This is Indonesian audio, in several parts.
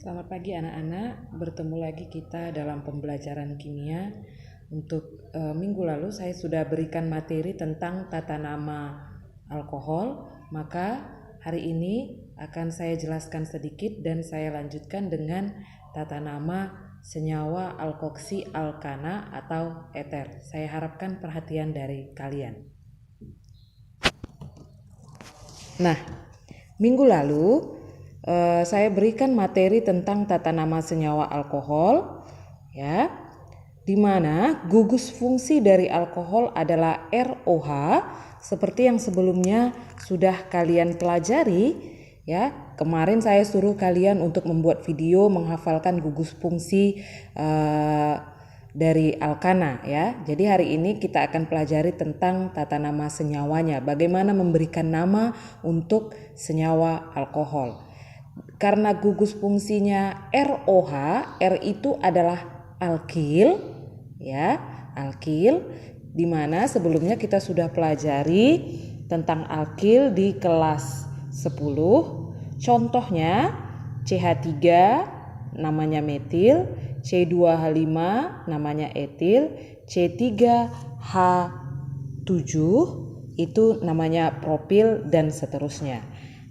Selamat pagi anak-anak, bertemu lagi kita dalam pembelajaran kimia. Untuk minggu lalu saya sudah berikan materi tentang tata nama alkohol, maka hari ini akan saya jelaskan sedikit dan saya lanjutkan dengan tata nama senyawa alkoksi alkana atau eter. Saya harapkan perhatian dari kalian. Nah, minggu lalu saya berikan materi tentang tata nama senyawa alkohol, ya, di mana gugus fungsi dari alkohol adalah ROH, seperti yang sebelumnya sudah kalian pelajari, ya. Kemarin saya suruh kalian untuk membuat video menghafalkan gugus fungsi dari alkana, ya. Jadi hari ini kita akan pelajari tentang tata nama senyawanya, bagaimana memberikan nama untuk senyawa alkohol. Karena gugus fungsinya ROH, R itu adalah alkil, ya, alkil, di mana sebelumnya kita sudah pelajari tentang alkil di kelas 10. Contohnya CH3 namanya metil, C2H5 namanya etil, C3H7 itu namanya propil dan seterusnya.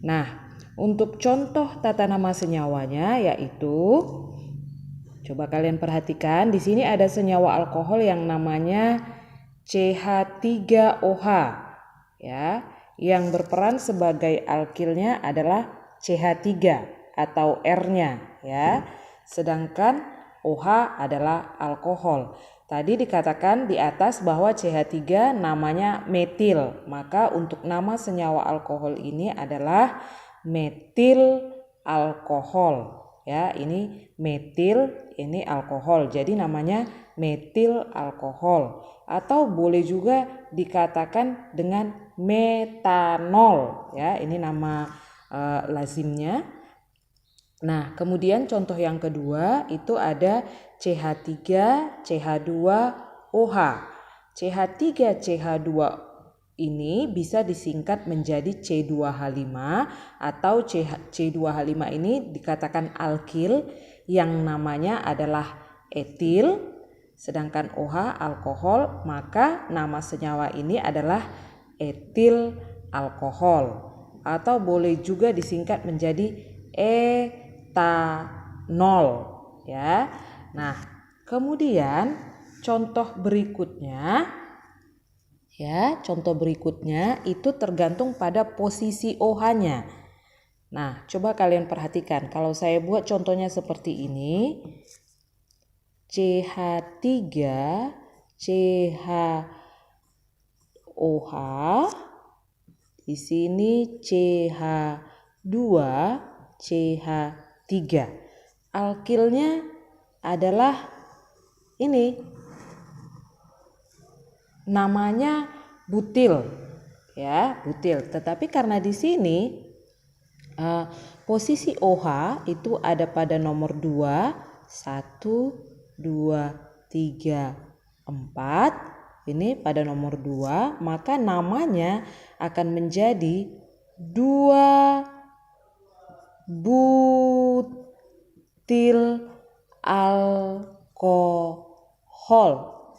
Nah, untuk contoh tata nama senyawanya yaitu, coba kalian perhatikan, di sini ada senyawa alkohol yang namanya CH3OH, ya, yang berperan sebagai alkilnya adalah CH3 atau R-nya, ya. Sedangkan OH adalah alkohol. Tadi dikatakan di atas bahwa CH3 namanya metil, maka untuk nama senyawa alkohol ini adalah metil alkohol, ya. Ini metil, ini alkohol, jadi namanya metil alkohol, atau boleh juga dikatakan dengan metanol, ya. Ini nama lazimnya. Nah, kemudian contoh yang kedua itu ada CH3CH2OH. CH3CH2 ini bisa disingkat menjadi C2H5 atau C2H5 ini dikatakan alkil yang namanya adalah etil, sedangkan OH alkohol, maka nama senyawa ini adalah etil alkohol, atau boleh juga disingkat menjadi etanol, ya. Nah, kemudian contoh berikutnya, ya, contoh berikutnya itu tergantung pada posisi OH-nya. Nah, coba kalian perhatikan, kalau saya buat contohnya seperti ini, CH3 CH-OH, di sini CH2 CH3. Alkilnya adalah ini, namanya butil, ya, butil. Tetapi karena di sini posisi OH itu ada pada nomor 2, 1, 2, 3, 4. Ini pada nomor 2, maka namanya akan menjadi 2 butil alkohol.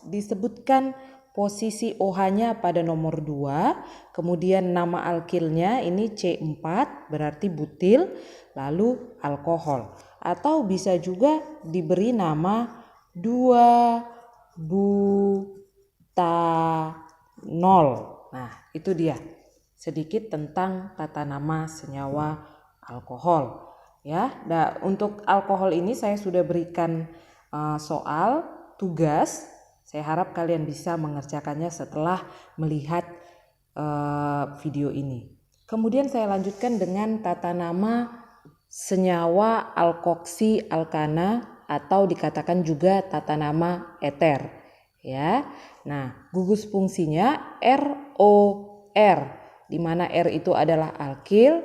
Disebutkan posisi OH-nya pada nomor 2, kemudian nama alkilnya ini C4 berarti butil, lalu alkohol. Atau bisa juga diberi nama 2 butanol. Nah, itu dia sedikit tentang tata nama senyawa alkohol, ya. Nah, untuk alkohol ini saya sudah berikan soal tugas. Saya harap kalian bisa mengerjakannya setelah melihat video ini. Kemudian saya lanjutkan dengan tata nama senyawa alkoksi alkana atau dikatakan juga tata nama eter, ya. Nah, gugus fungsinya ROR, di mana R itu adalah alkil,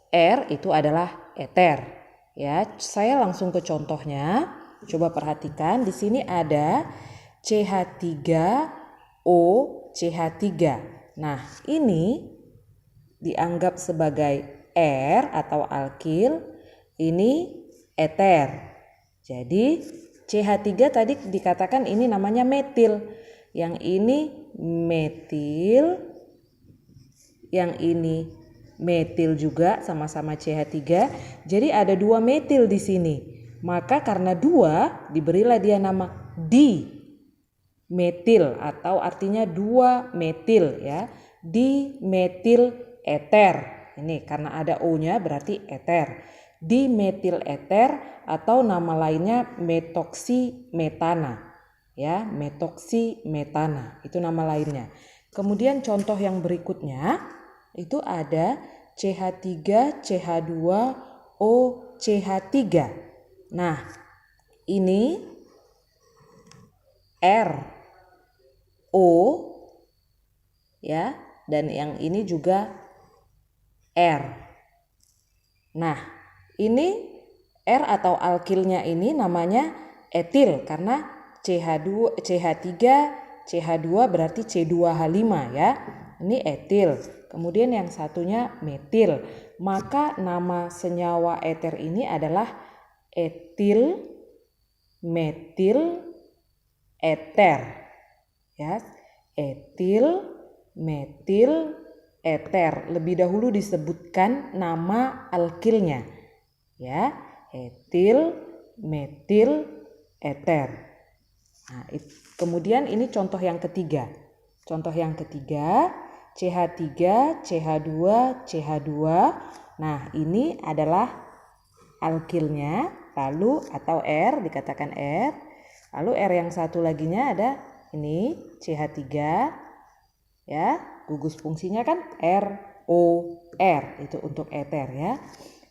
R itu adalah eter, ya. Saya langsung ke contohnya. Coba perhatikan, di sini ada CH3O CH3. Nah, ini dianggap sebagai R atau alkil, ini eter. Jadi CH3 tadi dikatakan ini namanya metil. Yang ini metil, yang ini metil juga, sama-sama CH3. Jadi ada 2 metil di sini. Maka karena 2 diberilah dia nama dimetil atau artinya 2 metil ya. Dimetil eter. Ini karena ada O-nya berarti eter. Dimetil eter atau nama lainnya metoksimetana. Ya, metoksimetana itu nama lainnya. Kemudian contoh yang berikutnya itu ada CH3, CH2, OCH3. Nah, ini R, O ya, dan yang ini juga R. Nah, ini R atau alkilnya ini namanya etil karena CH2, CH3, CH2 berarti C2H5 ya. Ini etil. Kemudian yang satunya metil. Maka nama senyawa eter ini adalah etil metil eter. Ya, etil metil eter. Lebih dahulu disebutkan nama alkilnya. Ya, etil metil eter. Nah, kemudian ini contoh yang ketiga. Contoh yang ketiga, CH3, CH2, CH2. Nah, ini adalah alkilnya, lalu atau R, dikatakan R. Lalu R yang satu laginya ada ini CH3. Ya, gugus fungsinya kan ROR, itu untuk eter ya.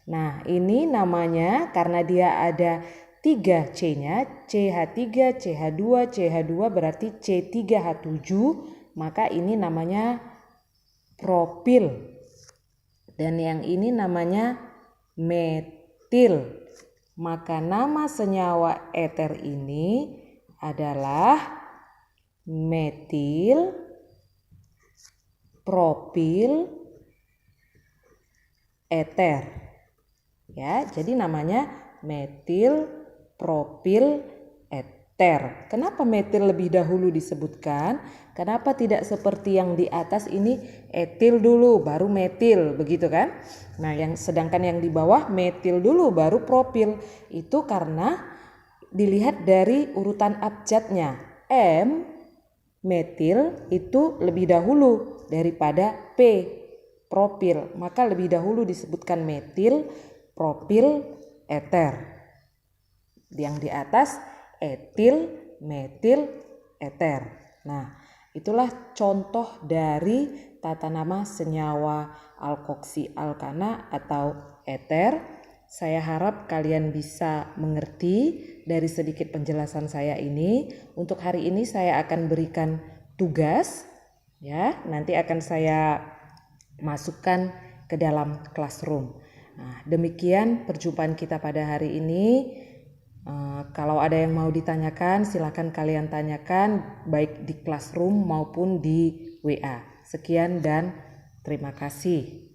Nah, ini namanya karena dia ada 3 C-nya, CH3, CH2, CH2 berarti C3H7, maka ini namanya propil. Dan yang ini namanya metil. Maka nama senyawa eter ini adalah metil propil eter. Ya, jadi namanya metil propil eter. Kenapa metil lebih dahulu disebutkan? Kenapa tidak seperti yang di atas ini etil dulu baru metil, begitu kan? Nah, sedangkan yang di bawah metil dulu baru propil. Itu karena dilihat dari urutan abjadnya. M metil itu lebih dahulu daripada P propil. Maka lebih dahulu disebutkan metil propil eter. Yang di atas etil, metil, eter. Nah, itulah contoh dari tata nama senyawa alkoksi alkana atau eter. Saya harap kalian bisa mengerti dari sedikit penjelasan saya ini. Untuk hari ini saya akan berikan tugas ya, nanti akan saya masukkan ke dalam classroom. Nah, demikian perjumpaan kita pada hari ini. Kalau ada yang mau ditanyakan, silakan kalian tanyakan baik di classroom maupun di WA. Sekian dan terima kasih.